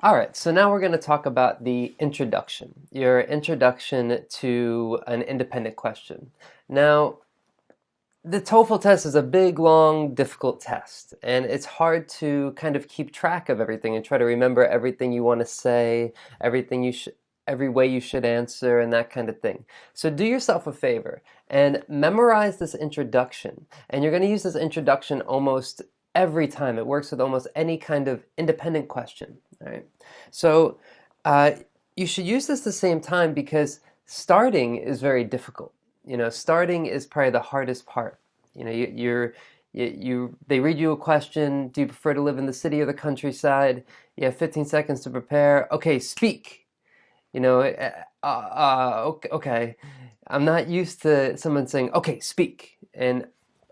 All right, so now we're going to talk about the introduction, your introduction to an independent question. Now, the TOEFL test is a big, long, difficult test, and it's hard to kind of keep track of everything and try to remember everything you want to say, everything you should, every way you should answer, and that kind of thing. So do yourself a favor and memorize this introduction, and you're going to use this introduction almost every time. It works with almost any kind of independent question. All right. So uh, you should use this at the same time because starting is very difficult. Starting is probably the hardest part. They read you a question. Do you prefer to live in the city or the countryside? You have 15 seconds to prepare. Okay, speak. Okay, okay. I'm not used to someone saying, okay, speak, and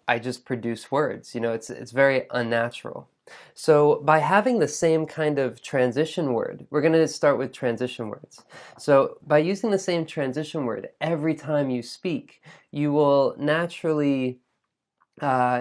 I just produce words. It's very unnatural. So by having the same kind of transition word, we're going to start with transition words. So by using the same transition word every time you speak, you will naturally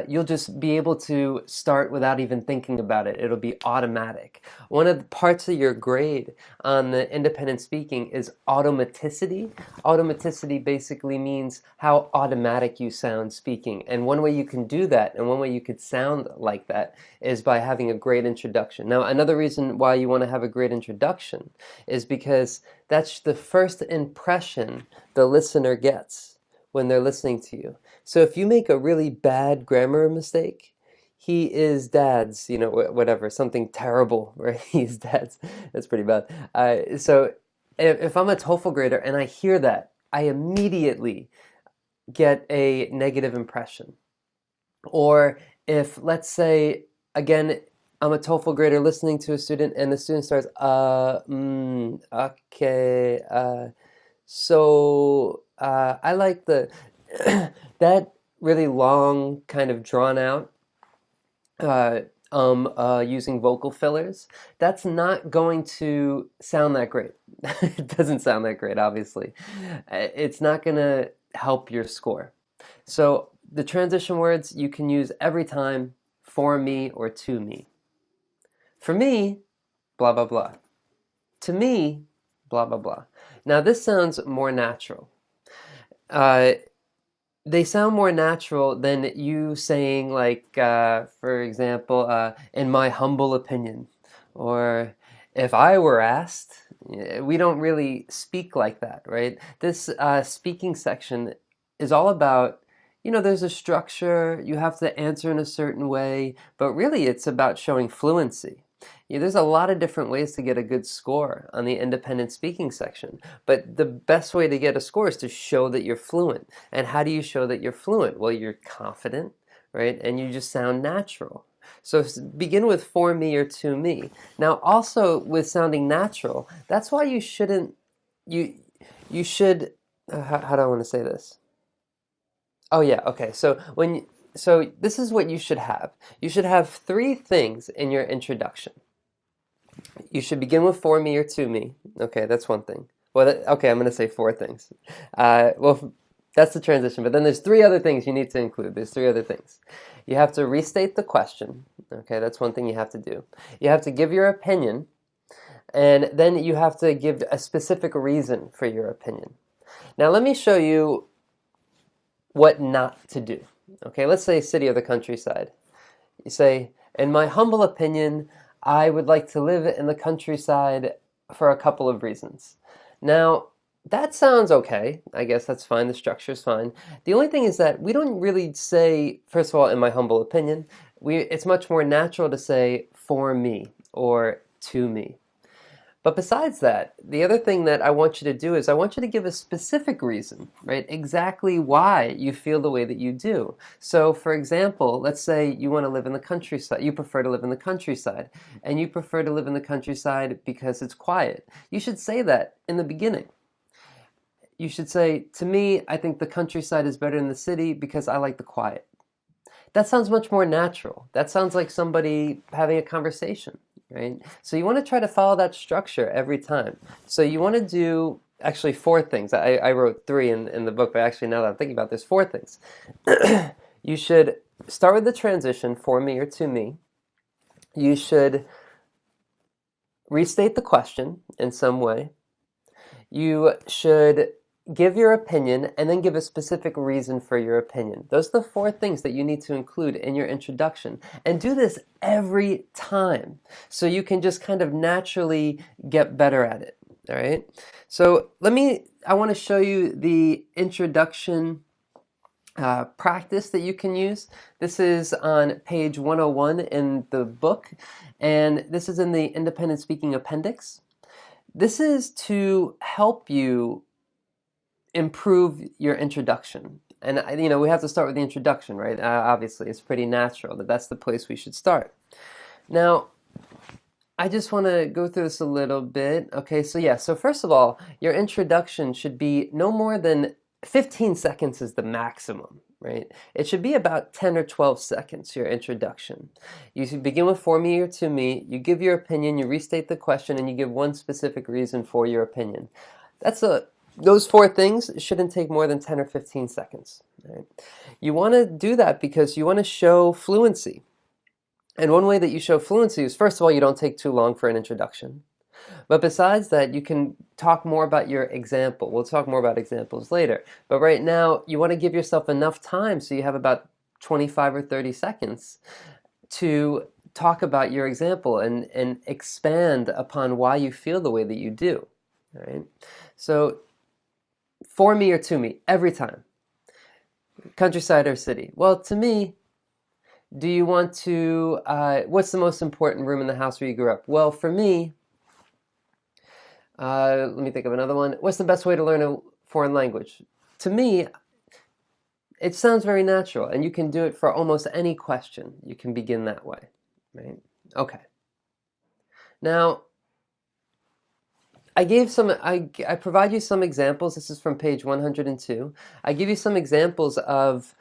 you'll just be able to start without even thinking about it. It'll be automatic. One of the parts of your grade on the independent speaking is automaticity. Automaticity basically means how automatic you sound speaking. And one way you can do that, and one way you could sound like that, is by having a great introduction. Now, another reason why you want to have a great introduction is because that's the first impression the listener gets when they're listening to you. So if you make a really bad grammar mistake, he is dad's, whatever, something terrible, right? He's dad's. That's pretty bad. So if I'm a TOEFL grader and I hear that, I immediately get a negative impression. Or if, let's say, again, I'm a TOEFL grader listening to a student and the student starts, okay, I like the that really long, kind of drawn out, using vocal fillers. That's not going to sound that great. It doesn't sound that great, obviously. It's not going to help your score. So the transition words you can use every time: for me or to me. For me, blah, blah, blah. To me, blah, blah, blah. Now this sounds more natural. Uh, they sound more natural than you saying, like, for example, in my humble opinion, or if I were asked. We don't really speak like that, right? This speaking section is all about, there's a structure, you have to answer in a certain way, but really it's about showing fluency. There's a lot of different ways to get a good score on the independent speaking section, but the best way to get a score is to show that you're fluent. And how do you show that you're fluent? Well, you're confident, right? And you just sound natural. So begin with for me or to me. Now, also with sounding natural, that's why you shouldn't, you should, how do I want to say this? Oh yeah, okay. So this is what you should have. You should have three things in your introduction. You should begin with for me or to me. Okay, that's one thing. Well, okay, I'm going to say four things. That's the transition. But then there's three other things you need to include. There's three other things. You have to restate the question. Okay, that's one thing you have to do. You have to give your opinion, and then you have to give a specific reason for your opinion. Now, let me show you what not to do. Okay, let's say city or the countryside. You say, in my humble opinion, I would like to live in the countryside for a couple of reasons. Now, that sounds okay. I guess that's fine. The structure's fine. The only thing is that we don't really say, first of all, in my humble opinion, it's much more natural to say for me or to me. But besides that, the other thing that I want you to do is I want you to give a specific reason, right? Exactly why you feel the way that you do. So, for example, let's say you want to live in the countryside. You prefer to live in the countryside, and you prefer to live in the countryside because it's quiet. You should say that in the beginning. You should say, to me, I think the countryside is better than the city because I like the quiet. That sounds much more natural. That sounds like somebody having a conversation, right? So you want to try to follow that structure every time. So you want to do actually four things. I wrote three in the book, but actually now that I'm thinking about it, there's four things. You should start with the transition, for me or to me. You should restate the question in some way. You should give your opinion and then give a specific reason for your opinion. Those are the 4 things that you need to include in your introduction. And do this every time so you can just kind of naturally get better at it. All right? So I want to show you the introduction practice that you can use. This is on page 101 in the book, and this is in the Independent Speaking Appendix. This is to help you improve your introduction. And we have to start with the introduction, right? Obviously, it's pretty natural that that's the place we should start. Now, I just want to go through this a little bit. Okay, so first of all, your introduction should be no more than 15 seconds is the maximum, right? It should be about 10 or 12 seconds, your introduction. You should begin with for me or to me, you give your opinion, you restate the question, and you give one specific reason for your opinion. Those 4 things shouldn't take more than 10 or 15 seconds. Right? You want to do that because you want to show fluency. And one way that you show fluency is, first of all, you don't take too long for an introduction. But besides that, you can talk more about your example. We'll talk more about examples later. But right now, you want to give yourself enough time so you have about 25 or 30 seconds to talk about your example and expand upon why you feel the way that you do. Right? So, for me or to me, every time. Countryside or city? Well, to me, do you want to, what's the most important room in the house where you grew up? Well, for me, let me think of another one. What's the best way to learn a foreign language? To me, it sounds very natural, and you can do it for almost any question. You can begin that way, right? Okay. Now, I provide you some examples. This is from page 102. I give you some examples of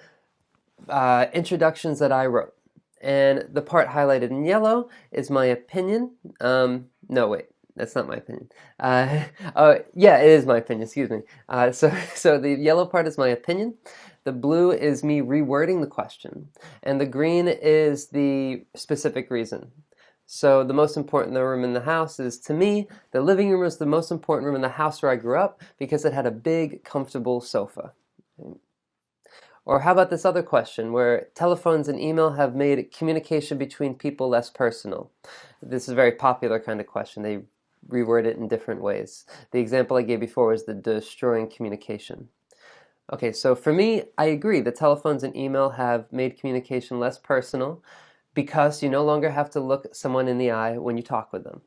introductions that I wrote. And the part highlighted in yellow is my opinion. No, wait. That's not my opinion. Yeah, it is my opinion. Excuse me. So the yellow part is my opinion. The blue is me rewording the question, and the green is the specific reason. So the most important room in the house is, to me, the living room is the most important room in the house where I grew up because it had a big, comfortable sofa. Or how about this other question where telephones and email have made communication between people less personal? This is a very popular kind of question. They reword it in different ways. The example I gave before was the destroying communication. Okay, so for me, I agree that telephones and email have made communication less personal because you no longer have to look someone in the eye when you talk with them.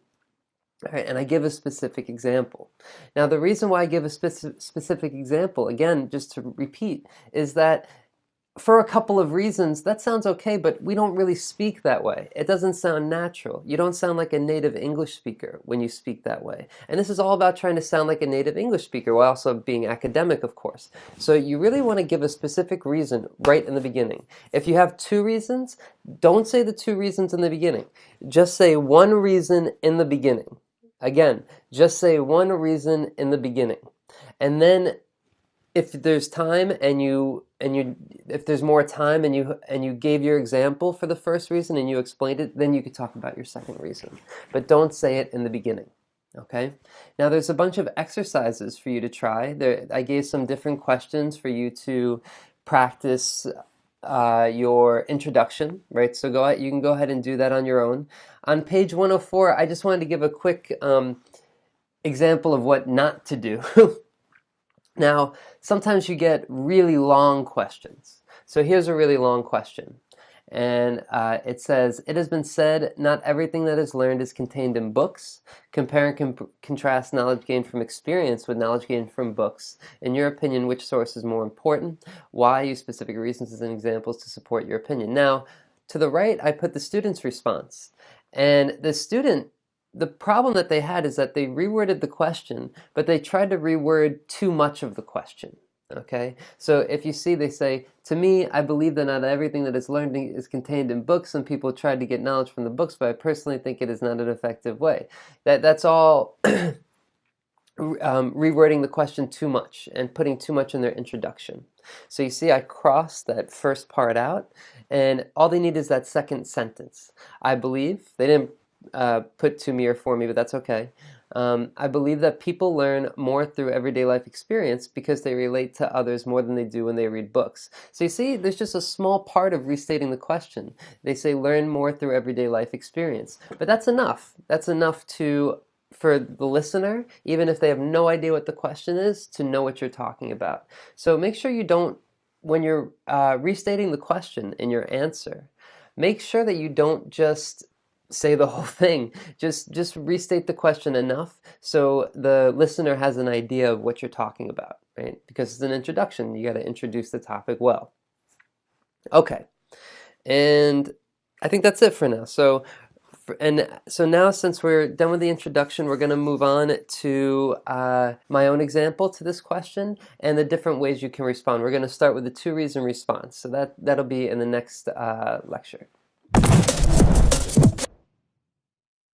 All right, and I give a specific example. Now, the reason why I give a specific example, again, just to repeat, is that for a couple of reasons, that sounds okay, but we don't really speak that way. It doesn't sound natural. You don't sound like a native English speaker when you speak that way. And this is all about trying to sound like a native English speaker while also being academic, of course. So you really want to give a specific reason right in the beginning. If you have 2 reasons, don't say the 2 reasons in the beginning. Just say one reason in the beginning. Again, just say one reason in the beginning. And then if there's time if there's more time and you gave your example for the first reason and you explained it, then you could talk about your second reason. But don't say it in the beginning. Okay? Now there's a bunch of exercises for you to try. I gave some different questions for you to practice your introduction, right? So you can go ahead and do that on your own. On page 104, I just wanted to give a quick example of what not to do. Now, sometimes you get really long questions. So here's a really long question. And it says, it has been said, not everything that is learned is contained in books. Compare and contrast knowledge gained from experience with knowledge gained from books. In your opinion, which source is more important? Why? Use specific reasons and examples to support your opinion. Now, to the right, I put the student's response. And the problem that they had is that they reworded the question, but they tried to reword too much of the question. Okay? So if you see, they say, to me, I believe that not everything that is learned is contained in books. Some people tried to get knowledge from the books, but I personally think it is not an effective way. That's all rewording the question too much and putting too much in their introduction. So you see, I crossed that first part out, and all they need is that second sentence. I believe, they didn't put to me or for me, but that's okay. I believe that people learn more through everyday life experience because they relate to others more than they do when they read books. So you see, there's just a small part of restating the question. They say learn more through everyday life experience, but that's enough. That's enough for the listener, even if they have no idea what the question is, to know what you're talking about. So make sure you don't, when you're restating the question in your answer, make sure that you don't just say the whole thing. Just restate the question enough so the listener has an idea of what you're talking about, right? Because it's an introduction. You got to introduce the topic well. Okay. And I think that's it for now. So now, since we're done with the introduction, we're going to move on to my own example to this question and the different ways you can respond. We're going to start with the 2 reason response. So that'll be in the next lecture.